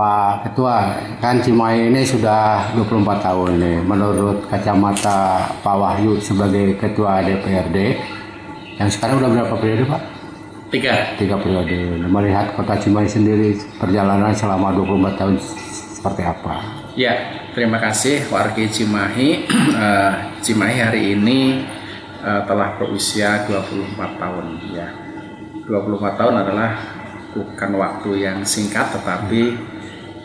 Pak Ketua, kan Cimahi ini sudah 24 tahun nih. Menurut kacamata Pak Wahyu sebagai Ketua DPRD, yang sekarang udah berapa periode Pak? Tiga periode. Melihat kota Cimahi sendiri perjalanan selama 24 tahun seperti apa? Ya, terima kasih warga Cimahi. Cimahi hari ini telah berusia 24 tahun. Ya, 24 tahun adalah bukan waktu yang singkat, tetapi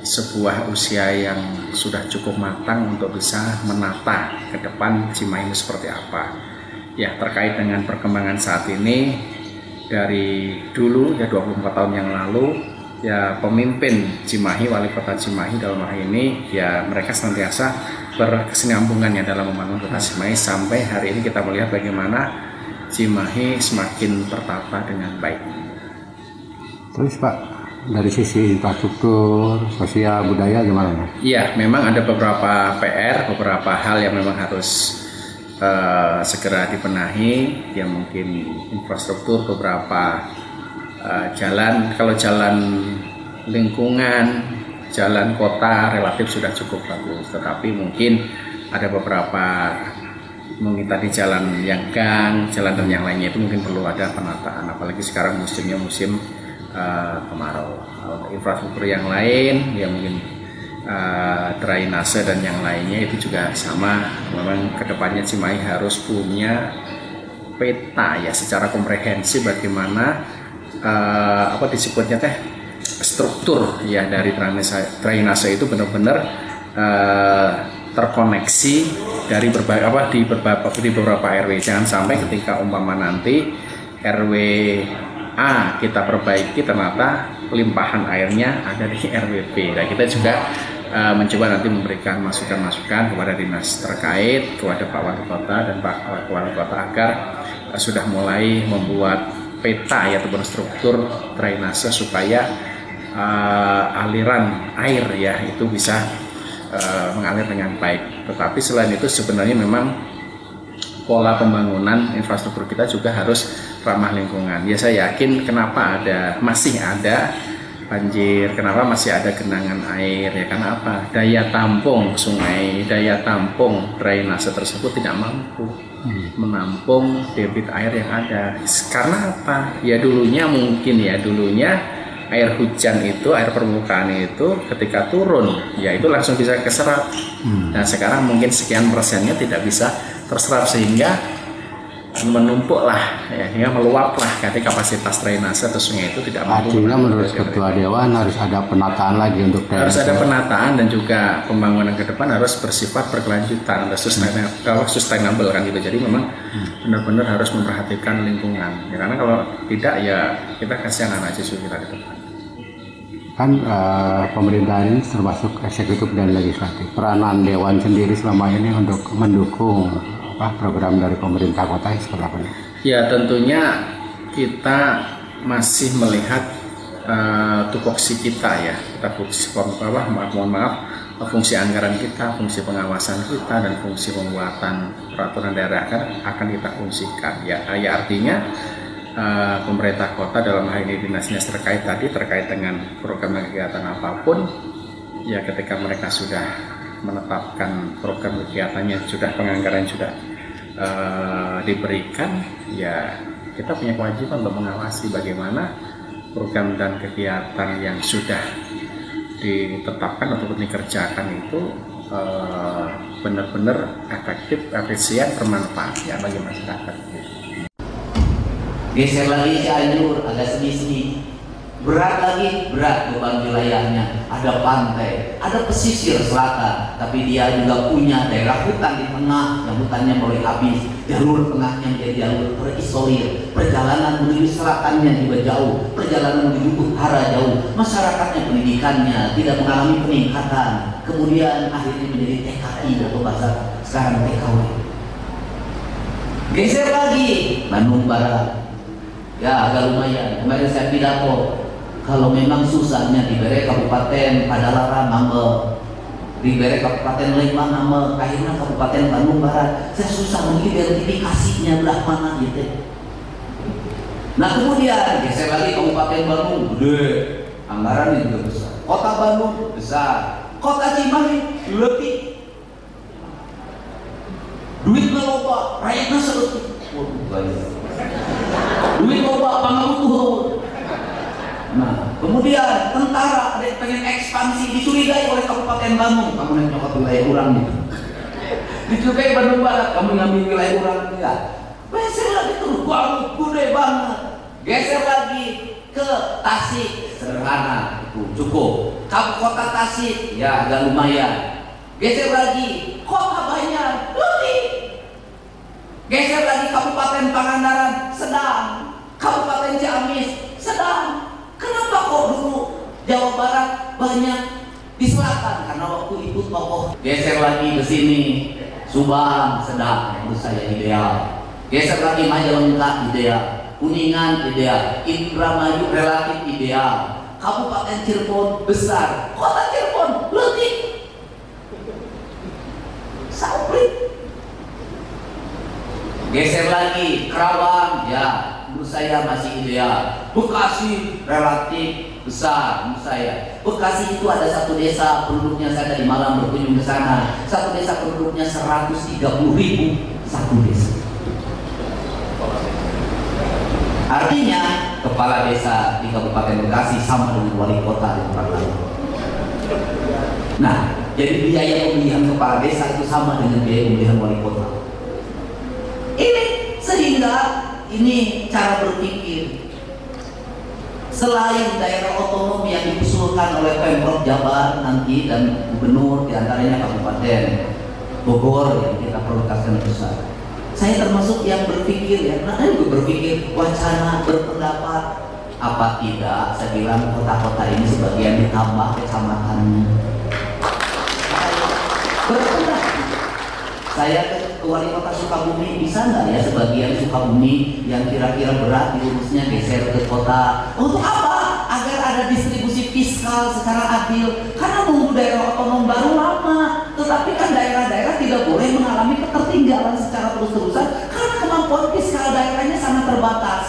sebuah usia yang sudah cukup matang untuk bisa menata ke depan Cimahi seperti apa. Ya, terkait dengan perkembangan saat ini, dari dulu ya 24 tahun yang lalu, ya pemimpin Cimahi, wali kota Cimahi dalam hal ini, ya mereka senantiasa berkesinambungan ya dalam membangun kota Cimahi, sampai hari ini kita melihat bagaimana Cimahi semakin tertata dengan baik. Terus Pak, dari sisi infrastruktur, sosial, budaya gimana? Iya, memang ada beberapa PR, beberapa hal yang memang harus segera dibenahi. Ya mungkin infrastruktur, beberapa jalan, kalau jalan lingkungan, jalan kota relatif sudah cukup bagus. Tetapi mungkin ada beberapa, mungkin tadi jalan yang gang, jalan dan yang lainnya itu mungkin perlu ada penataan. Apalagi sekarang musimnya musim kemarau. Infrastruktur yang lain ya mungkin drainase dan yang lainnya itu juga sama. Memang kedepannya Cimahi harus punya peta ya secara komprehensif bagaimana apa disebutnya struktur ya dari drainase itu benar-benar terkoneksi dari berbagai di beberapa RW. Jangan sampai ketika umpama nanti RW A kita perbaiki, ternyata limpahan airnya ada di RW B. Nah, kita juga mencoba nanti memberikan masukan-masukan kepada dinas terkait, kepada Pak Wali Kota dan Pak Wali Kota agar sudah mulai membuat peta ya ataupun struktur drainase supaya aliran air ya itu bisa mengalir dengan baik. Tetapi selain itu sebenarnya memang pola pembangunan infrastruktur kita juga harus ramah lingkungan. Ya saya yakin kenapa masih ada banjir, kenapa masih ada genangan air ya, karena apa? Daya tampung sungai, daya tampung drainase tersebut tidak mampu menampung debit air yang ada. Karena apa? Ya dulunya air hujan itu, air permukaan itu ketika turun ya itu langsung bisa keserap. Nah sekarang mungkin sekian persennya tidak bisa terserap, sehingga menumpuklah ya, hingga meluaplah ketika kapasitas drainase atau sungai itu tidak mampu. Artinya menurut Ketua Dewan harus ada penataan lagi untuk drainase. Harus ada penataan dan juga pembangunan ke depan harus bersifat berkelanjutan, sustainable kan gitu. Jadi memang benar-benar harus memperhatikan lingkungan ya, karena kalau tidak ya kita kasihan anak cucu kita ke depan. Kan pemerintahan ini termasuk eksekutif dan legislatif. Peranan Dewan sendiri selama ini untuk mendukung program dari pemerintah kota seperti apa? Ya tentunya kita masih melihat tupoksi kita ya, fungsi anggaran kita, fungsi pengawasan kita, dan fungsi pembuatan peraturan daerah akan kita fungsikan. Ya artinya pemerintah kota dalam hal ini dinas-dinas terkait dengan program dan kegiatan apapun, ya ketika mereka sudah menetapkan program kegiatannya, sudah penganggaran sudah diberikan, ya kita punya kewajiban untuk mengawasi bagaimana program dan kegiatan yang sudah ditetapkan ataupun dikerjakan itu benar-benar efektif, efisien, bermanfaat ya bagi masyarakat. Geser lagi Cianjur, agak sedih-sedih. Berat lagi, berat beban wilayahnya. Ada pantai, ada pesisir selatan, tapi dia juga punya daerah hutan di tengah, yang hutannya mulai habis. Jalur tengahnya menjadi jalur terisolir. Perjalanan menuju selatannya juga jauh. Perjalanan menuju utara jauh. Masyarakatnya, pendidikannya tidak mengalami peningkatan. Kemudian akhirnya menjadi TKI atau bahasa sekarang TKW. Geser lagi, Bandung Barat. Ya agak lumayan. Kemarin saya pidato. Kalau memang susahnya diberi Kabupaten Padalarang ngambek, diberi Kabupaten Lembang ngambek, akhirnya Kabupaten Bandung Barat, saya susah mengidentifikasinya belah mana gitu. Nah kemudian geser lagi Kabupaten Bandung, gede, anggaran juga besar. Kota Bandung besar, kota Cimahi letih. Duit loba, rakyatnya seletik. Duit loba, pangabutuh. Nah, kemudian tentara ada yang pengen ekspansi, dicurigai oleh Kabupaten Bandung. Kamu yang nyokot wilayah orang gitu. Dicurigai Bandung Barat, kamu ngambil wilayah orang ya. Geser lagi tuh, Bandung gede banget. Geser lagi ke Tasik, sederhana itu cukup. Kota Tasik, ya agak lumayan. Geser lagi Kota Banjar, letih. Geser lagi Kabupaten Pangandaran, sedang. Kabupaten Ciamis, sedang. Kenapa kok dulu Jawa Barat banyak di selatan? Karena waktu itu tokoh. Geser lagi ke sini, Subang, sedang. Menurut saya ideal. Geser lagi Majalengka, ideal. Kuningan, ideal. Indramayu relatif ideal. Kabupaten Cirebon besar. Kota Cirebon letih. Saprit. Geser lagi Kerawang, ya menurut saya masih ideal. Bekasi relatif besar menurut saya. Bekasi itu ada satu desa penduduknya, saya dari Malang berkunjung ke sana. Satu desa penduduknya 130.000 satu desa. Artinya kepala desa di Kabupaten Bekasi sama dengan wali kota di tempat lain. Nah, jadi biaya pemilihan kepala desa itu sama dengan biaya pemilihan wali kota. Ini sehingga ini cara berpikir. Selain daerah otonom yang diusulkan oleh Pemprov Jabar nanti dan gubernur, diantaranya Kabupaten Bogor yang kita prioritaskan besar. Saya termasuk yang berpikir ya, nah juga berpikir wacana berpendapat apa tidak saya bilang kota-kota ini sebagian ditambah kecamatannya. Berpendapat. Saya ke wali kota Sukabumi, bisa nggak ya sebagian Sukabumi yang kira-kira berat diurusnya geser ke kota? Untuk apa? Agar ada distribusi fiskal secara adil. Karena nunggu daerah otonom baru lama. Tetapi kan daerah-daerah tidak boleh mengalami ketertinggalan secara terus-terusan karena kemampuan fiskal daerahnya sangat terbatas.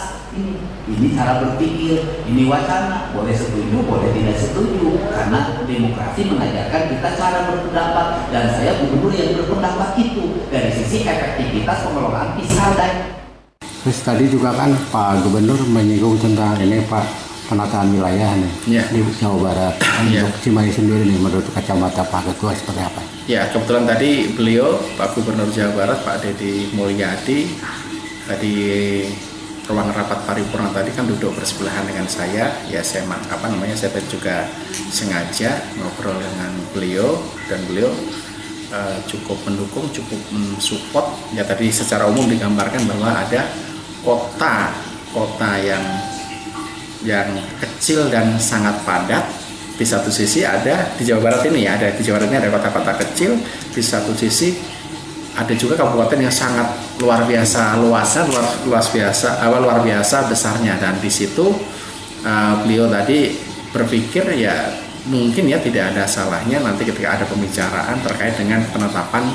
Ini cara berpikir, ini wacana, boleh setuju, boleh tidak setuju, karena demokrasi mengajarkan kita cara berpendapat, dan saya gubernur yang berpendapat itu dari sisi efektivitas pengelolaan fiskal dan. Terus tadi juga kan Pak Gubernur menyinggung tentang ini Pak, penataan wilayah nih di Jawa Barat. Untuk Cimahi sendiri nih menurut kacamata Pak Ketua seperti apa? Ya, kebetulan tadi beliau Pak Gubernur Jawa Barat Pak Deddy Mulyadi tadi ruang rapat paripurna tadi kan duduk bersebelahan dengan saya. Ya saya juga sengaja ngobrol dengan beliau dan beliau cukup mendukung, cukup mensupport. Ya tadi secara umum digambarkan bahwa ada kota yang kecil dan sangat padat. Di satu sisi ada di Jawa Barat ini ya, ada di Jawa Barat ini ada kota-kota kecil. Di satu sisi ada juga kabupaten yang sangat luar biasa luasnya, luar biasa besarnya, dan di situ beliau tadi berpikir ya mungkin ya tidak ada salahnya nanti ketika ada pembicaraan terkait dengan penetapan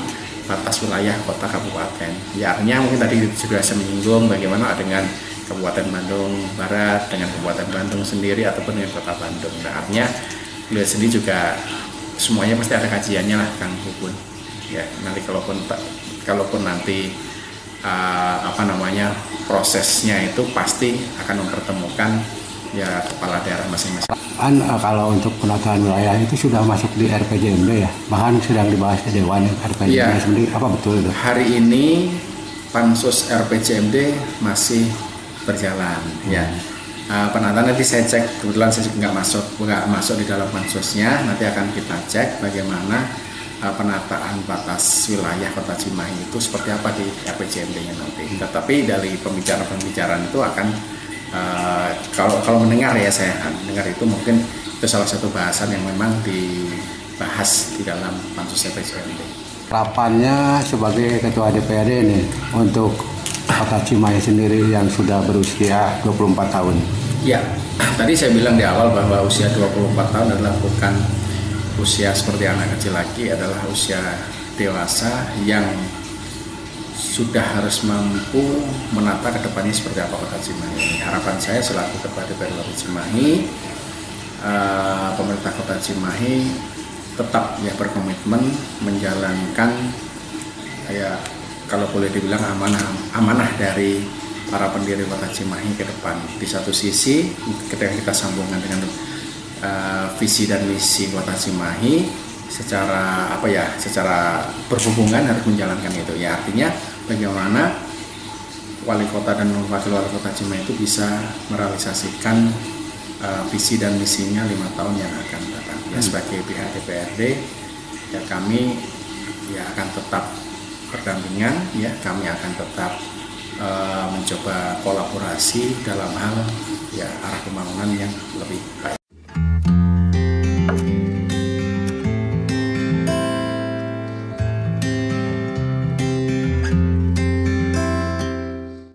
batas wilayah kota kabupaten. Ya artinya mungkin tadi sudah saya menyinggung bagaimana dengan Kabupaten Bandung Barat dengan Kabupaten Bandung sendiri ataupun dengan Kota Bandung. Nah, artinya beliau sendiri juga semuanya pasti ada kajiannya lah Kang Pupun. Ya nanti kalaupun nanti prosesnya itu pasti akan mempertemukan ya kepala daerah masing-masing. Kalau untuk penataan wilayah itu sudah masuk di RPJMD ya, bahkan sedang dibahas di Dewan RPJMD ya, sendiri, apa betul itu? Hari ini Pansus RPJMD masih berjalan ya. Penataan nanti saya cek, kebetulan saya nggak masuk di dalam pansusnya, nanti akan kita cek bagaimana penataan batas wilayah Kota Cimahi itu seperti apa di RPJMD-nya nanti. Tetapi dari pembicaraan itu akan kalau mendengar ya, saya mendengar itu mungkin itu salah satu bahasan yang memang dibahas di dalam pansus RPJMD. Harapannya sebagai Ketua DPRD ini untuk Kota Cimahi sendiri yang sudah berusia 24 tahun. Ya, tadi saya bilang di awal bahwa usia 24 tahun adalah bukan usia seperti anak kecil lagi, adalah usia dewasa yang sudah harus mampu menata ke depannya seperti apa Kota Cimahi. Harapan saya selaku Ketua DPRD Cimahi pemerintah Kota Cimahi tetap ya berkomitmen menjalankan ya kalau boleh dibilang amanah dari para pendiri Kota Cimahi ke depan. Di satu sisi ketika kita sambungkan dengan visi dan misi Kota Cimahi secara secara berhubungan harus menjalankan itu ya, artinya bagaimana wali kota dan wakil wali kota Cimahi itu bisa merealisasikan visi dan misinya 5 tahun yang akan datang. Ya, sebagai pihak DPRD ya kami ya akan tetap berdampingan, ya kami akan tetap mencoba kolaborasi dalam hal ya arah pembangunan yang lebih baik.